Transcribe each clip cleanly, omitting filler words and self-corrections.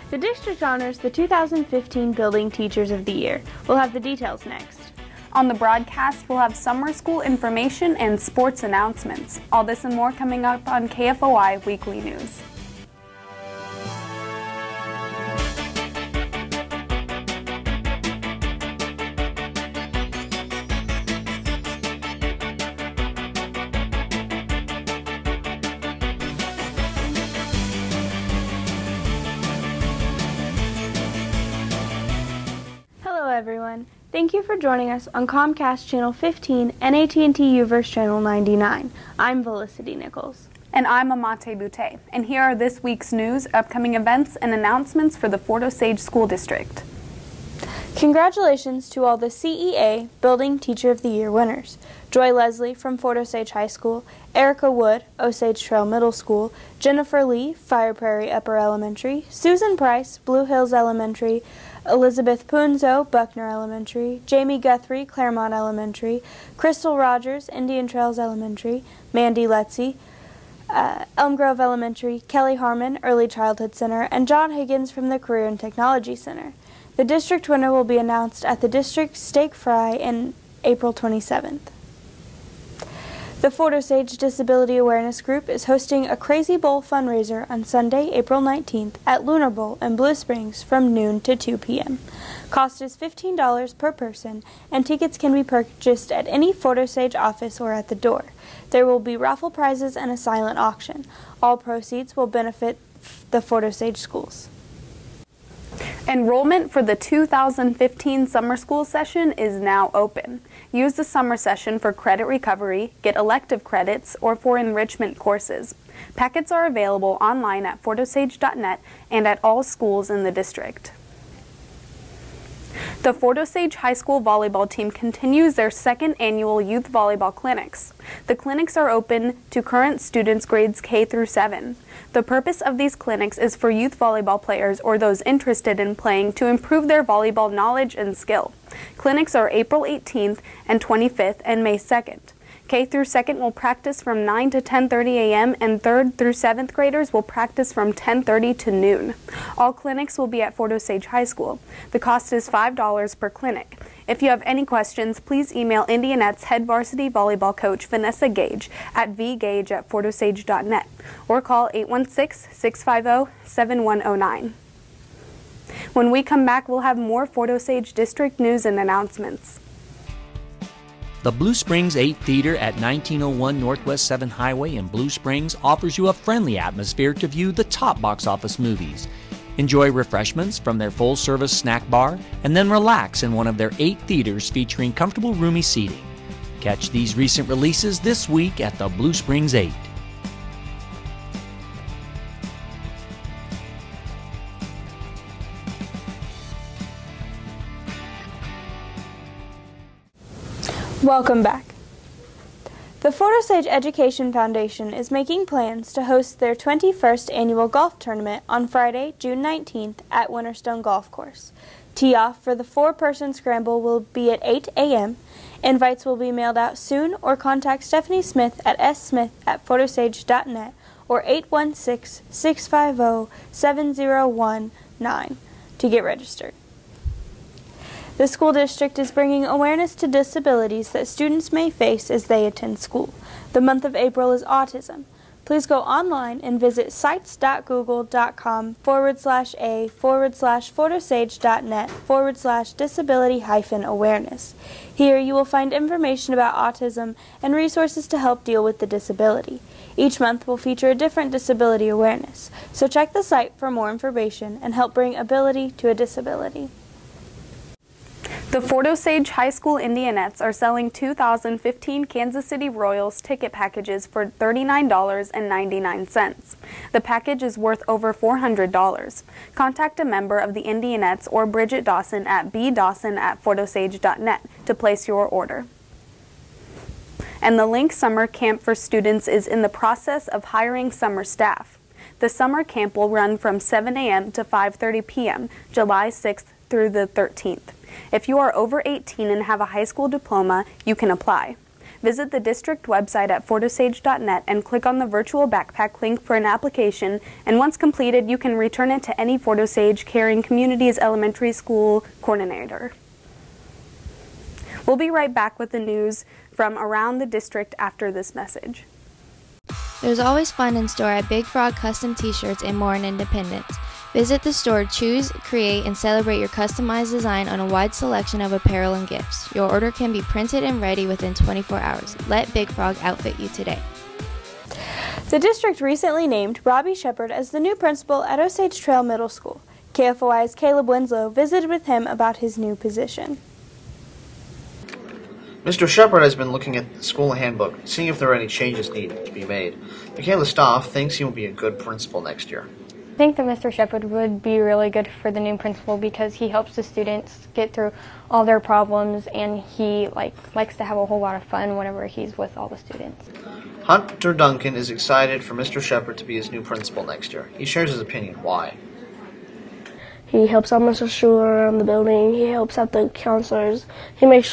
The district honors the 2015 Building Teachers of the Year. We'll have the details next. On the broadcast, we'll have summer school information and sports announcements. All this and more coming up on KFOI Weekly News. Hello everyone. Thank you for joining us on Comcast Channel 15 and AT&T UVerse Channel 99. I'm Felicity Nichols. And I'm Amate Boutte. And here are this week's news, upcoming events, and announcements for the Fort Osage School District. Congratulations to all the CEA Building Teacher of the Year winners. Joy Leslie from Fort Osage High School, Erica Wood, Osage Trail Middle School, Jennifer Lee, Fire Prairie Upper Elementary, Susan Price, Blue Hills Elementary, Elizabeth Punzo, Buckner Elementary, Jamie Guthrie, Claremont Elementary, Crystal Rogers, Indian Trails Elementary, Mandy Letzi, Elm Grove Elementary, Kelly Harmon, Early Childhood Center, and John Higgins from the Career and Technology Center. The district winner will be announced at the district steak fry on April 27th. The Fort Osage Disability Awareness Group is hosting a Crazy Bowl fundraiser on Sunday, April 19th at Lunar Bowl in Blue Springs from noon to 2 p.m. Cost is $15 per person, and tickets can be purchased at any Fort Osage office or at the door. There will be raffle prizes and a silent auction. All proceeds will benefit the Fort Osage schools. Enrollment for the 2015 summer school session is now open. Use the summer session for credit recovery, get elective credits, or for enrichment courses. Packets are available online at fortosage.net and at all schools in the district. The Fort Osage High School volleyball team continues their second annual youth volleyball clinics. The clinics are open to current students grades K through 7. The purpose of these clinics is for youth volleyball players or those interested in playing to improve their volleyball knowledge and skill. Clinics are April 18th and 25th and May 2nd. K through 2nd will practice from 9 to 10:30 a.m. and 3rd through 7th graders will practice from 10:30 to noon. All clinics will be at Fort Osage High School. The cost is $5 per clinic. If you have any questions, please email Indianette's head varsity volleyball coach Vanessa Gage at vgage@fortosage.net or call 816-650-7109. When we come back, we'll have more Fort Osage District news and announcements. The Blue Springs 8 Theater at 1901 Northwest 7th Highway in Blue Springs offers you a friendly atmosphere to view the top box office movies. Enjoy refreshments from their full-service snack bar and then relax in one of their 8 theaters featuring comfortable roomy seating. Catch these recent releases this week at the Blue Springs 8. Welcome back. The Fort Osage Education Foundation is making plans to host their 21st annual golf tournament on Friday, June 19th at Winterstone Golf Course. Tee-off for the 4-person scramble will be at 8 a.m. Invites will be mailed out soon or contact Stephanie Smith at smith@fortosage.net or 816-650-7019 to get registered. The school district is bringing awareness to disabilities that students may face as they attend school. The month of April is autism. Please go online and visit sites.google.com/a/fortosage.net/disability-awareness. Here you will find information about autism and resources to help deal with the disability. Each month will feature a different disability awareness, so check the site for more information and help bring ability to a disability. The Fort Osage High School Indianettes are selling 2015 Kansas City Royals ticket packages for $39.99. The package is worth over $400. Contact a member of the Indianettes or Bridget Dawson at bdawson@fortosage.net to place your order. And the Link Summer Camp for students is in the process of hiring summer staff. The summer camp will run from 7 a.m. to 5:30 p.m., July 6th through the 13th. If you are over 18 and have a high school diploma, you can apply. Visit the district website at fortosage.net and click on the virtual backpack link for an application, and once completed, you can return it to any Fort Osage Caring Communities Elementary School coordinator. We'll be right back with the news from around the district after this message. There's always fun in store at Big Frog Custom T-shirts and more in Independence. Visit the store, choose, create, and celebrate your customized design on a wide selection of apparel and gifts. Your order can be printed and ready within 24 hours. Let Big Frog outfit you today. The district recently named Robbie Shepard as the new principal at Osage Trail Middle School. KFOI's Caleb Winslow visited with him about his new position. Mr. Shepard has been looking at the school handbook, seeing if there are any changes needed to be made. Michaela Stoff thinks he will be a good principal next year. I think that Mr. Shepard would be really good for the new principal because he helps the students get through all their problems, and he likes to have a whole lot of fun whenever he's with all the students. Hunter Duncan is excited for Mr. Shepard to be his new principal next year. He shares his opinion why. He helps out Mr. Schuler around the building. He helps out the counselors. He makes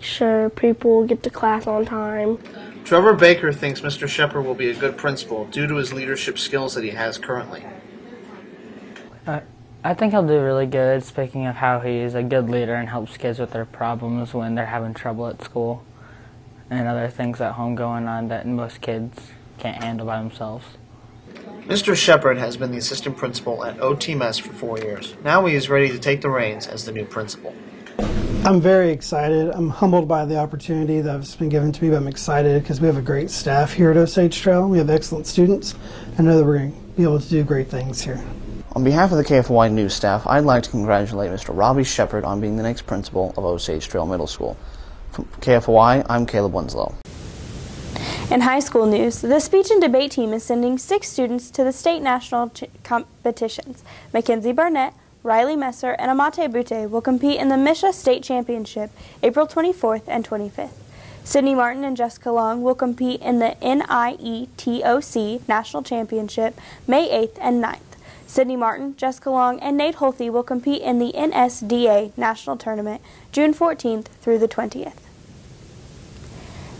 sure people get to class on time. Trevor Baker thinks Mr. Shepard will be a good principal due to his leadership skills that he has currently. I think he'll do really good, speaking of how he's a good leader and helps kids with their problems when they're having trouble at school and other things at home going on that most kids can't handle by themselves. Mr. Shepard has been the assistant principal at OTMS for 4 years. Now he is ready to take the reins as the new principal. I'm very excited. I'm humbled by the opportunity that's been given to me, but I'm excited because we have a great staff here at Osage Trail. We have excellent students. I know that we're going to be able to do great things here. On behalf of the KFOI news staff, I'd like to congratulate Mr. Robbie Shepard on being the next principal of Osage Trail Middle School. From KFOI, I'm Caleb Winslow. In high school news, the speech and debate team is sending 6 students to the state national competitions. Mackenzie Barnett, Riley Messer, and Amate Butte will compete in the Misha State Championship April 24th and 25th. Sydney Martin and Jessica Long will compete in the NIETOC National Championship May 8th and 9th. Sydney Martin, Jessica Long, and Nate Holthe will compete in the NSDA National Tournament June 14th through the 20th.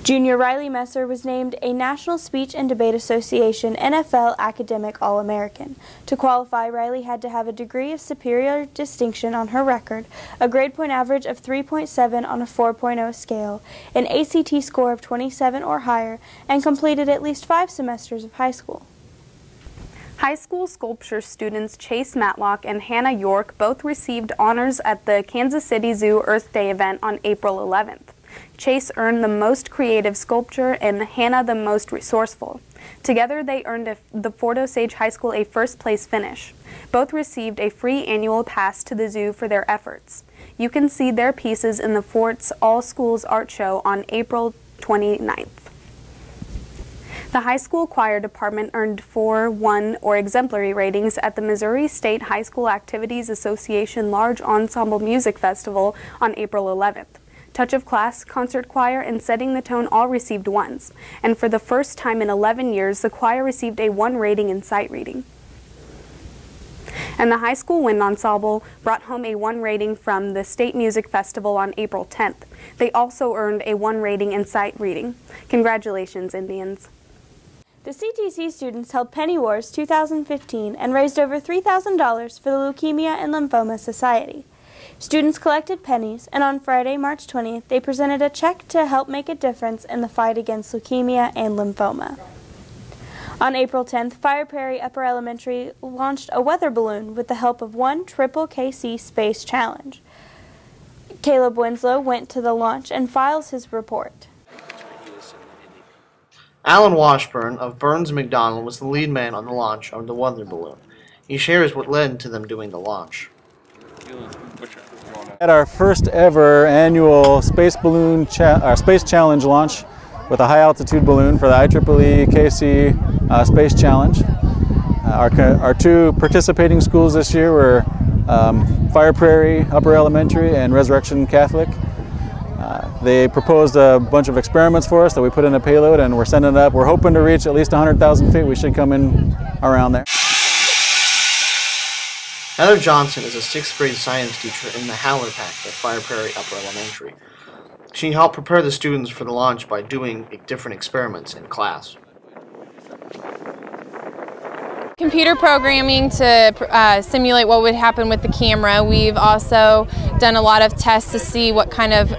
Junior Riley Messer was named a National Speech and Debate Association NFL Academic All-American. To qualify, Riley had to have a degree of superior distinction on her record, a grade point average of 3.7 on a 4.0 scale, an ACT score of 27 or higher, and completed at least 5 semesters of high school. High school sculpture students Chase Matlock and Hannah York both received honors at the Kansas City Zoo Earth Day event on April 11th. Chase earned the most creative sculpture and Hannah the most resourceful. Together they earned the Fort Osage High School a first-place finish. Both received a free annual pass to the zoo for their efforts. You can see their pieces in the Fort's All Schools Art Show on April 29th. The high school choir department earned 4, 1, or exemplary ratings at the Missouri State High School Activities Association Large Ensemble Music Festival on April 11th. Touch of Class, Concert Choir, and Setting the Tone all received 1s, and for the first time in 11 years, the choir received a 1 rating in sight reading. And the high school wind ensemble brought home a 1 rating from the State Music Festival on April 10th. They also earned a 1 rating in sight reading. Congratulations, Indians. The CTC students held Penny Wars 2015 and raised over $3,000 for the Leukemia and Lymphoma Society. Students collected pennies, and on Friday, March 20th, they presented a check to help make a difference in the fight against leukemia and lymphoma. On April 10th, Fire Prairie Upper Elementary launched a weather balloon with the help of 1 triple KC Space Challenge. Caleb Winslow went to the launch and files his report. Alan Washburn of Burns McDonald was the lead man on the launch of the weather balloon. He shares what led to them doing the launch. At our first ever annual Space Challenge launch with a high altitude balloon for the IEEE KC Space Challenge. Our 2 participating schools this year were Fire Prairie Upper Elementary and Resurrection Catholic. They proposed a bunch of experiments for us that we put in a payload, and we're sending it up. We're hoping to reach at least 100,000 feet. We should come in around there. Heather Johnson is a 6th grade science teacher in the Howler Pack at Fire Prairie Upper Elementary. She helped prepare the students for the launch by doing different experiments in class. Computer programming to simulate what would happen with the camera. We've also done a lot of tests to see what kind of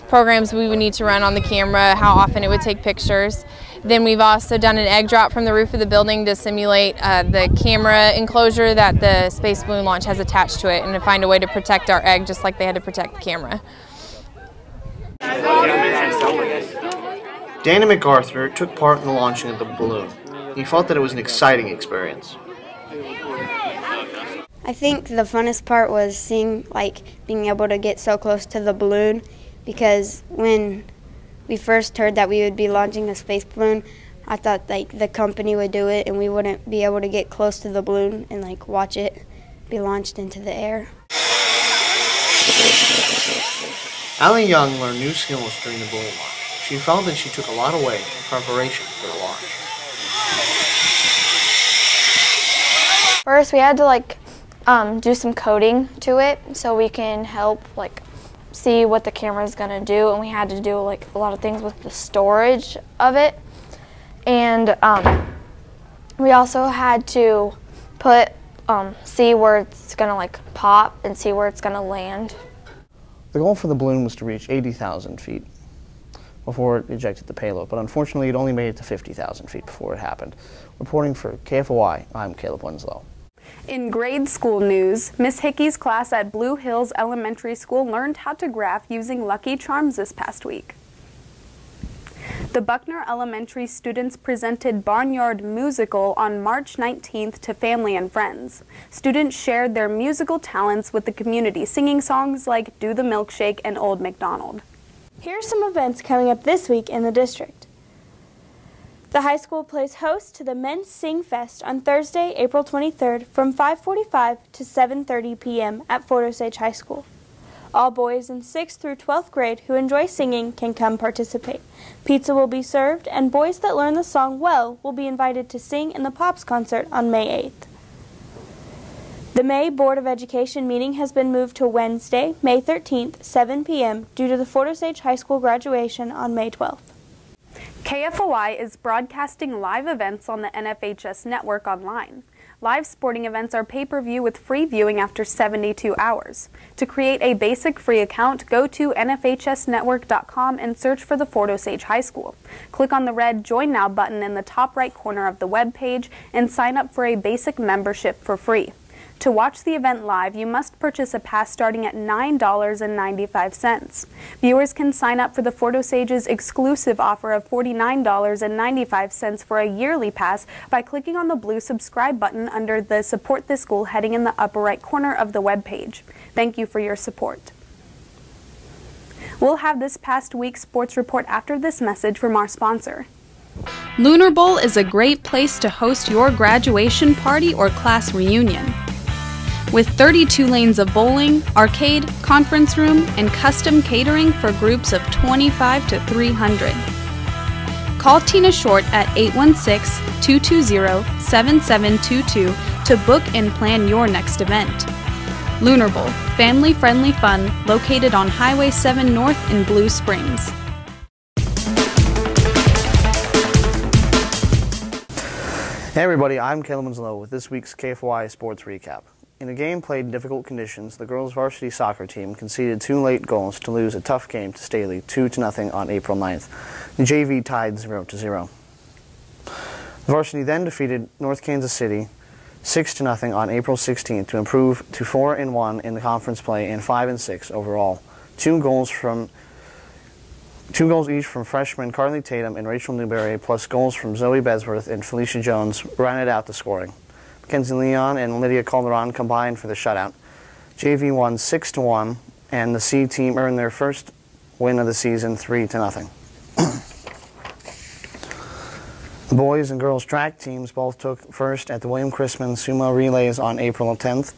programs we would need to run on the camera, how often it would take pictures. Then we've also done an egg drop from the roof of the building to simulate the camera enclosure that the space balloon launch has attached to it, and to find a way to protect our egg just like they had to protect the camera. Danny MacArthur took part in the launching of the balloon. He felt that it was an exciting experience. I think the funnest part was being able to get so close to the balloon, because when we first heard that we would be launching a space balloon, I thought the company would do it and we wouldn't be able to get close to the balloon and watch it be launched into the air. Allie Young learned new skills during the balloon launch. She felt that she took a lot away in preparation for the launch. First, we had to do some coding to it so we can help see what the camera is going to do, and we had to do a lot of things with the storage of it. And we also had to see where it's going to pop and see where it's going to land. The goal for the balloon was to reach 80,000 feet before it ejected the payload, but unfortunately it only made it to 50,000 feet before it happened. Reporting for KFOI, I'm Caleb Winslow. In grade school news, Miss Hickey's class at Blue Hills Elementary School learned how to graph using Lucky Charms this past week. The Buckner Elementary students presented Barnyard Musical on March 19th to family and friends. Students shared their musical talents with the community, singing songs like Do the Milkshake and Old MacDonald. Here are some events coming up this week in the district. The high school plays host to the Men's Sing Fest on Thursday, April 23rd from 5:45 to 7:30 p.m. at Fort Osage High School. All boys in 6th through 12th grade who enjoy singing can come participate. Pizza will be served, and boys that learn the song well will be invited to sing in the Pops concert on May 8th. The May Board of Education meeting has been moved to Wednesday, May 13th, 7 p.m. due to the Fort Osage High School graduation on May 12th. KFOI is broadcasting live events on the NFHS network online. Live sporting events are pay-per-view with free viewing after 72 hours. To create a basic free account, go to nfhsnetwork.com and search for the Fort Osage High School. Click on the red Join Now button in the top right corner of the web page and sign up for a basic membership for free. To watch the event live, you must purchase a pass starting at $9.95. Viewers can sign up for the Fort Osage's exclusive offer of $49.95 for a yearly pass by clicking on the blue subscribe button under the Support This School heading in the upper right corner of the web page. Thank you for your support. We'll have this past week's sports report after this message from our sponsor. Lunar Bowl is a great place to host your graduation party or class reunion. With 32 lanes of bowling, arcade, conference room, and custom catering for groups of 25 to 300. Call Tina Short at 816-220-7722 to book and plan your next event. Lunar Bowl, family-friendly fun located on Highway 7 North in Blue Springs. Hey everybody, I'm Caleb Winslow with this week's KFOI Sports Recap. In a game played in difficult conditions, the girls' varsity soccer team conceded 2 late goals to lose a tough game to Staley 2-0 on April 9th. The JV tied 0-0. The varsity then defeated North Kansas City 6-0 on April 16th to improve to 4-1 in the conference play and 5-6 overall. 2 goals each from freshmen Carly Tatum and Rachel Newberry, plus goals from Zoe Besworth and Felicia Jones rounded out the scoring. Mackenzie Leon and Lydia Calderon combined for the shutout. JV won 6-1, and the C team earned their first win of the season 3-0. The boys and girls track teams both took first at the William Chrisman Sumo Relays on April 10th.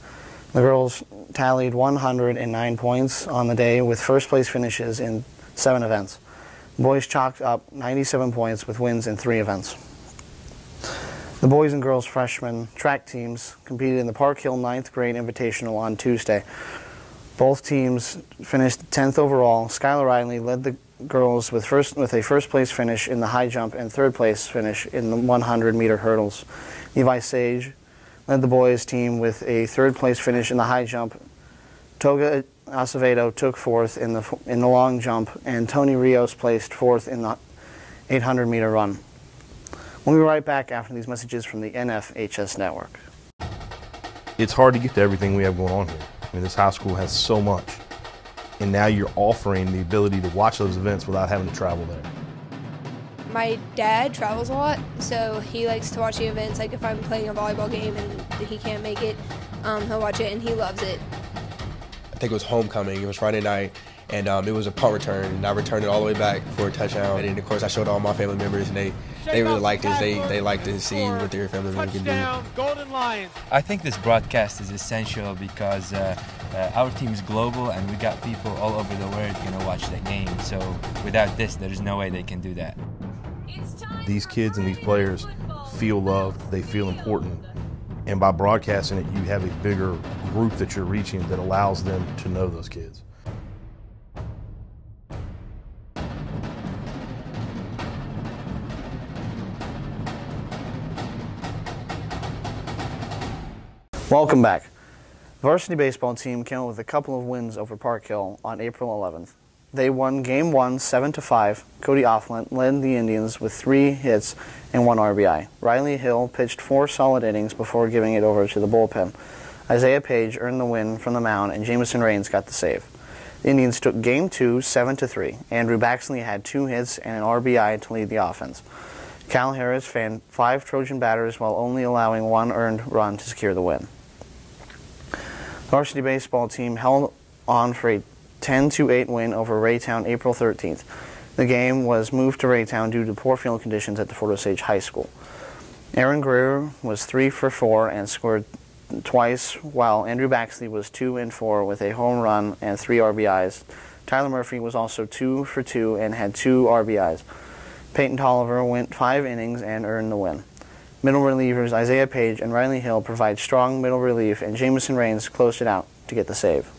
The girls tallied 109 points on the day with first place finishes in 7 events. The boys chalked up 97 points with wins in 3 events. The boys and girls freshman track teams competed in the Park Hill 9th grade Invitational on Tuesday. Both teams finished 10th overall. Skylar Riley led the girls with a first-place finish in the high jump and third-place finish in the 100-meter hurdles. Levi Sage led the boys team with a third-place finish in the high jump. Toga Acevedo took fourth in the long jump, and Tony Rios placed fourth in the 800-meter run. We'll be right back after these messages from the NFHS Network. It's hard to get to everything we have going on here. I mean, this high school has so much, and now you're offering the ability to watch those events without having to travel there. My dad travels a lot, so he likes to watch the events. Like if I'm playing a volleyball game and he can't make it, he'll watch it and he loves it. I think it was homecoming. It was Friday night, and it was a punt return, and I returned it all the way back for a touchdown. And of course, I showed all my family members, and they really liked it. They liked to see what their family members can do. Golden Lions. I think this broadcast is essential because our team is global, and we got people all over the world going to watch the game. So without this, there's no way they can do that. These kids and these players feel loved, they feel important, and by broadcasting it, you have a bigger group that you're reaching that allows them to know those kids. Welcome back. The varsity baseball team came out with a couple of wins over Park Hill on April 11th. They won Game 1 7-5. Cody Offland led the Indians with 3 hits and 1 RBI. Riley Hill pitched 4 solid innings before giving it over to the bullpen. Isaiah Page earned the win from the mound, and Jamison Raines got the save. The Indians took Game 2 7-3. Andrew Baxley had 2 hits and an RBI to lead the offense. Cal Harris fanned 5 Trojan batters while only allowing 1 earned run to secure the win. The varsity baseball team held on for a 10-8 win over Raytown April 13th. The game was moved to Raytown due to poor field conditions at the Fort Osage High School. Aaron Greer was 3 for 4 and scored twice, while Andrew Baxley was 2 and 4 with a home run and 3 RBIs. Tyler Murphy was also 2 for 2 and had 2 RBIs. Peyton Tolliver went 5 innings and earned the win. Middle relievers Isaiah Page and Riley Hill provide strong middle relief, and Jamison Raines closed it out to get the save.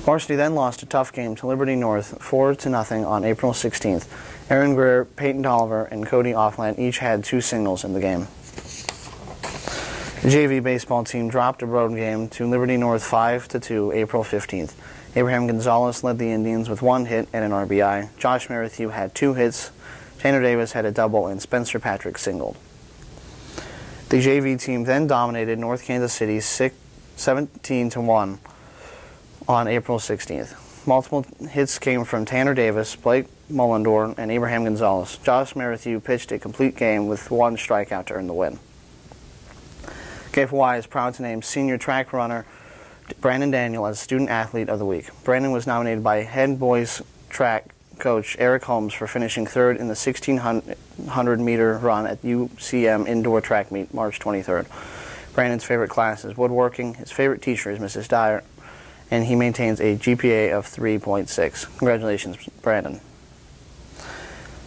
Varsity then lost a tough game to Liberty North 4-0 on April 16th. Aaron Greer, Peyton Tolliver, and Cody Offland each had 2 singles in the game. The JV baseball team dropped a road game to Liberty North 5-2 April 15th. Abraham Gonzalez led the Indians with 1 hit and an RBI. Josh Merrithew had 2 hits. Tanner Davis had a double, and Spencer Patrick singled. The JV team then dominated North Kansas City 17-1 on April 16th. Multiple hits came from Tanner Davis, Blake Mullendor, and Abraham Gonzalez. Josh Merrithew pitched a complete game with 1 strikeout to earn the win. KFOI is proud to name senior track runner Brandon Daniel as Student Athlete of the Week. Brandon was nominated by head boys track coach Eric Holmes for finishing 3rd in the 1,600-meter run at UCM Indoor Track Meet March 23rd. Brandon's favorite class is woodworking. His favorite teacher is Mrs. Dyer, and he maintains a GPA of 3.6. Congratulations, Brandon.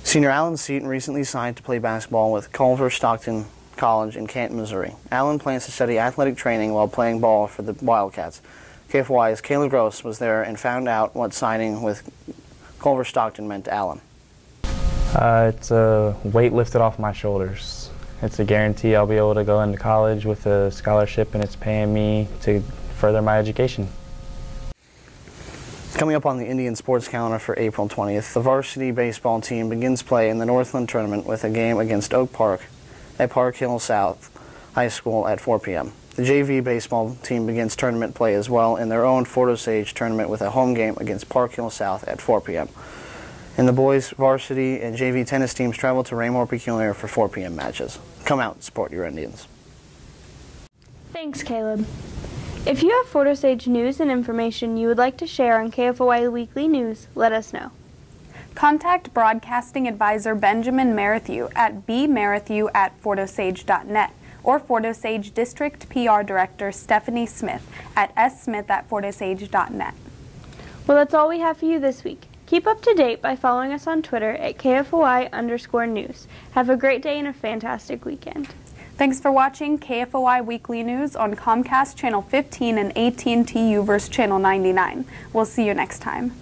Senior Alan Seaton recently signed to play basketball with Culver Stockton College in Canton, Missouri. Alan plans to study athletic training while playing ball for the Wildcats. KFOI's Kayla Gross was there and found out what signing with Culver Stockton meant to Alan. It's a weight lifted off my shoulders. It's a guarantee I'll be able to go into college with a scholarship, and it's paying me to further my education. Coming up on the Indian sports calendar for April 20th, the varsity baseball team begins play in the Northland Tournament with a game against Oak Park at Park Hill South High School at 4 p.m. The JV baseball team begins tournament play as well in their own Fort Osage tournament with a home game against Park Hill South at 4 p.m. And the boys varsity and JV tennis teams travel to Raymore Peculiar for 4 p.m. matches. Come out and support your Indians. Thanks, Caleb. If you have Fort Osage news and information you would like to share on KFOI Weekly News, let us know. Contact Broadcasting Advisor Benjamin Merrithew at bmerrithew@fortosage.net or Fort Osage District PR Director Stephanie Smith at smith@fortosage.net. Well, that's all we have for you this week. Keep up to date by following us on Twitter at KFOI_news. Have a great day and a fantastic weekend. Thanks for watching KFOI Weekly News on Comcast Channel 15 and AT&T UVerse Channel 99. We'll see you next time.